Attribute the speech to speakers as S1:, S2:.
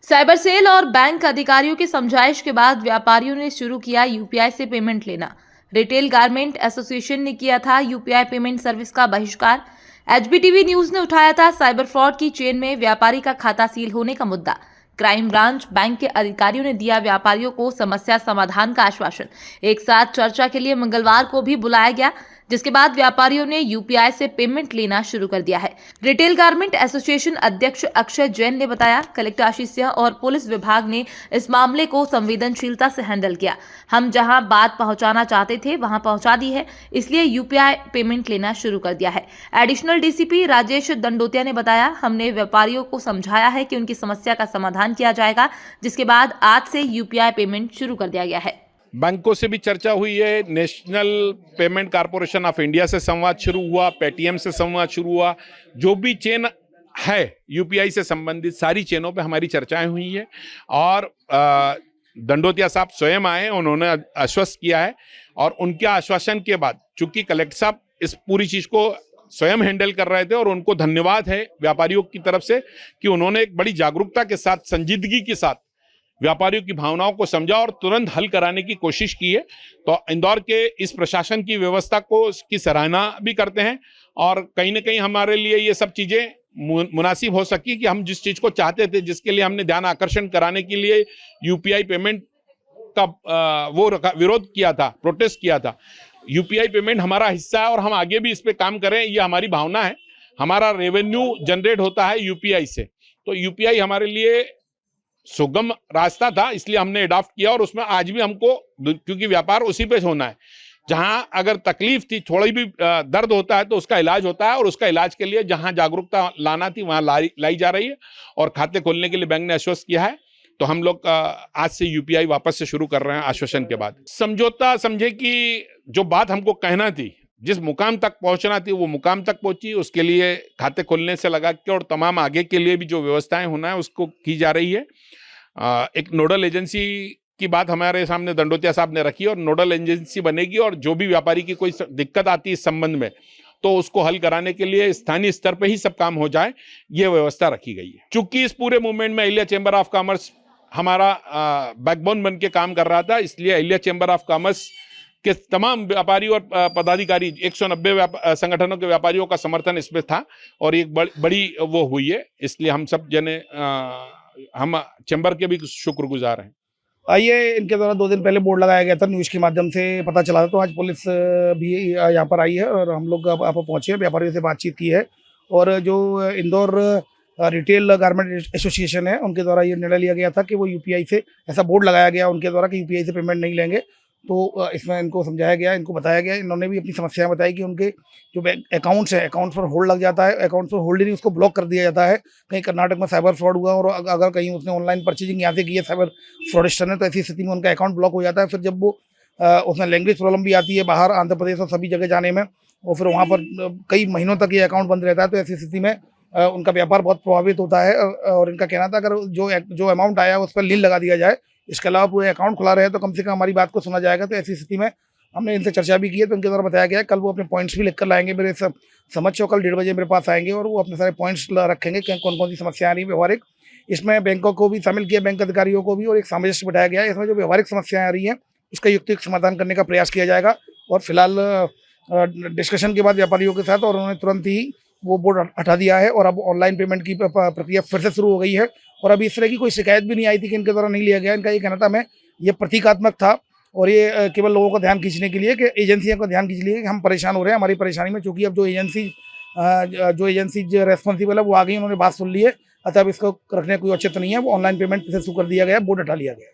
S1: Cyber cell और bank अधिकारियों की समझाइश के बाद व्यापारियों ने शुरू किया यूपीआई से पेमेंट लेना। रिटेल गारमेंट एसोसिएशन ने किया था यूपीआई पेमेंट सर्विस का बहिष्कार। एचबीटीवी न्यूज ने उठाया था साइबर फ्रॉड की चेन में व्यापारी का खाता सील होने का मुद्दा। क्राइम ब्रांच बैंक के अधिकारियों ने दिया व्यापारियों को समस्या समाधान का आश्वासन। एक साथ चर्चा के लिए मंगलवार को भी बुलाया गया, जिसके बाद व्यापारियों ने यूपीआई से पेमेंट लेना शुरू कर दिया है। रिटेल गारमेंट एसोसिएशन अध्यक्ष अक्षय जैन ने बताया, कलेक्टर आशीष सिंह और पुलिस विभाग ने इस मामले को संवेदनशीलता से हैंडल किया। हम जहां बात पहुंचाना चाहते थे वहां पहुंचा दी है, इसलिए यूपीआई पेमेंट लेना शुरू कर दिया है। एडिशनल डीसीपी राजेश दंडोतिया ने बताया, हमने व्यापारियों को समझाया है कि उनकी समस्या का समाधान किया जाएगा, जिसके बाद आज से यूपीआई पेमेंट शुरू कर दिया गया है।
S2: बैंकों से भी चर्चा हुई है, national payment corporation of India से संवाद शुरू हुआ, पेटीएम से संवाद शुरू हुआ। जो भी चेन है यूपीआई से संबंधित सारी चेनों पे हमारी चर्चाएं हुई है और दंडोतिया साहब स्वयं आए, उन्होंने आश्वस्त किया है और उनके आश्वासन के बाद चूंकि कलेक्टर साहब इस पूरी चीज को स्वयं हैंडल कर रहे थे और उनको धन्यवाद है व्यापारियों की तरफ से कि उन्होंने एक बड़ी जागरूकता के साथ, संजीदगी के साथ व्यापारियों की भावनाओं को समझा और तुरंत हल कराने की कोशिश की है। तो इंदौर के इस प्रशासन की व्यवस्था को की सराहना भी करते हैं और कहीं ना कहीं हमारे लिए ये सब चीजें मुनासिब हो सकी कि हम जिस चीज को चाहते थे, जिसके लिए हमने ध्यान आकर्षण कराने के लिए यूपीआई पेमेंट का विरोध किया था, प्रोटेस्ट किया था। यूपीआई पेमेंट हमारा हिस्सा है और हम आगे भी इस पे काम करें, ये हमारी भावना है। हमारा रेवेन्यू जनरेट होता है यूपीआई से, तो यूपीआई हमारे लिए सुगम रास्ता था, इसलिए हमने अडॉप्ट किया और उसमें आज भी हमको, क्योंकि व्यापार उसी पे होना है, जहां अगर तकलीफ थी, थोड़ी भी दर्द होता है तो उसका इलाज होता है और उसका इलाज के लिए जहां जागरूकता लाना थी वहां लाई जा रही है और खाते खोलने के लिए बैंक ने आश्वस्त किया है। तो हम लोग आज से यूपीआई वापस से शुरू कर रहे हैं आश्वासन के बाद। समझौता समझे कि जो बात हमको कहना थी, जिस मुकाम तक पहुंचना थी वो मुकाम तक पहुंची। उसके लिए खाते खोलने से लगा के और तमाम आगे के लिए भी जो व्यवस्थाएं होना है उसको की जा रही है। एक नोडल एजेंसी की बात हमारे सामने दंडोतिया साहब ने रखी और नोडल एजेंसी बनेगी और जो भी व्यापारी की कोई दिक्कत आती है इस संबंध में तो उसको हल कराने के लिए स्थानीय स्तर पर ही सब काम हो जाए, ये व्यवस्था रखी गई है। चूंकि इस पूरे मूवमेंट में अहिल्या चैम्बर ऑफ कॉमर्स हमारा बैकबोन बन के काम कर रहा था, इसलिए अहिल्या चैम्बर ऑफ कॉमर्स के तमाम व्यापारी और पदाधिकारी 190 संगठनों के व्यापारियों का समर्थन इसमें था और एक बड़ी वो हुई है, इसलिए हम सब जने हम चैम्बर के भी शुक्रगुजार हैं।
S3: आइए, इनके द्वारा 2 दिन पहले बोर्ड लगाया गया था, न्यूज़ के माध्यम से पता चला था, तो आज पुलिस भी यहाँ पर आई है और हम लोग अब पहुँचे हैं, व्यापारियों से बातचीत की है और जो इंदौर रिटेल गारमेंट एसोसिएशन है उनके द्वारा ये निर्णय लिया गया था कि वो यूपीआई से, ऐसा बोर्ड लगाया गया उनके द्वारा कि यूपीआई से पेमेंट नहीं लेंगे। तो इसमें इनको समझाया गया, इनको बताया गया, इन्होंने भी अपनी समस्याएं बताई कि उनके जो अकाउंट्स हैं, अकाउंट्स पर होल्ड लग जाता है, अकाउंट्स पर होल्ड ही नहीं, उसको ब्लॉक कर दिया जाता है। कहीं कर्नाटक में साइबर फ्रॉड हुआ और अगर कहीं उसने ऑनलाइन परचेजिंग यहाँ से की है साइबर फ्रॉडिस्टर ने, तो ऐसी स्थिति में उनका अकाउंट ब्लॉक हो जाता है। फिर जब वो उसमें लैंग्वेज प्रॉब्लम भी आती है बाहर आंध्र प्रदेश और सभी जगह जाने में, और फिर वहाँ पर कई महीनों तक ये अकाउंट बंद रहता है। तो ऐसी स्थिति में उनका व्यापार बहुत प्रभावित होता है और इनका कहना था अगर जो अमाउंट आया उस पर लील लगा दिया जाए, इसके अलावा पूरे अकाउंट खुला रहे तो कम से कम हमारी बात को सुना जाएगा। तो ऐसी स्थिति में हमने इनसे चर्चा भी की है, तो उनके द्वारा बताया गया है कल वो अपने पॉइंट्स भी लिख कर लाएंगे, मेरे समझ को कल 1:30 बजे मेरे पास आएंगे और वो अपने सारे पॉइंट्स रखेंगे कि कौन कौन सी समस्याएं आ रही है व्यवहारिक। इसमें बैंकों को भी शामिल किया, बैंक अधिकारियों को भी, और एक सामंजस्य बिठाया गया है। इसमें जो व्यवहारिक समस्याएं आ रही हैं उसका युक्तिक समाधान करने का प्रयास किया जाएगा और फिलहाल डिस्कशन के बाद व्यापारियों के साथ और उन्होंने तुरंत ही वो बोर्ड हटा दिया है और अब ऑनलाइन पेमेंट की प्रक्रिया फिर से शुरू हो गई है। और अभी इस तरह की कोई शिकायत भी नहीं आई थी कि इनके द्वारा नहीं लिया गया। इनका ये कहना था मैं ये प्रतीकात्मक था और ये केवल लोगों को ध्यान खींचने के लिए, कि एजेंसियों को ध्यान खींचने के लिए कि हम परेशान हो रहे हैं हमारी परेशानी में, क्योंकि अब जो एजेंसी रेस्पॉन्सिबल है वो आ गई, उन्होंने बात सुन ली है। अतः अब इसको रखने कोई औचित्य नहीं है, वो ऑनलाइन पेमेंट फिर से शुरू कर दिया गया, बोर्ड हटा लिया गया।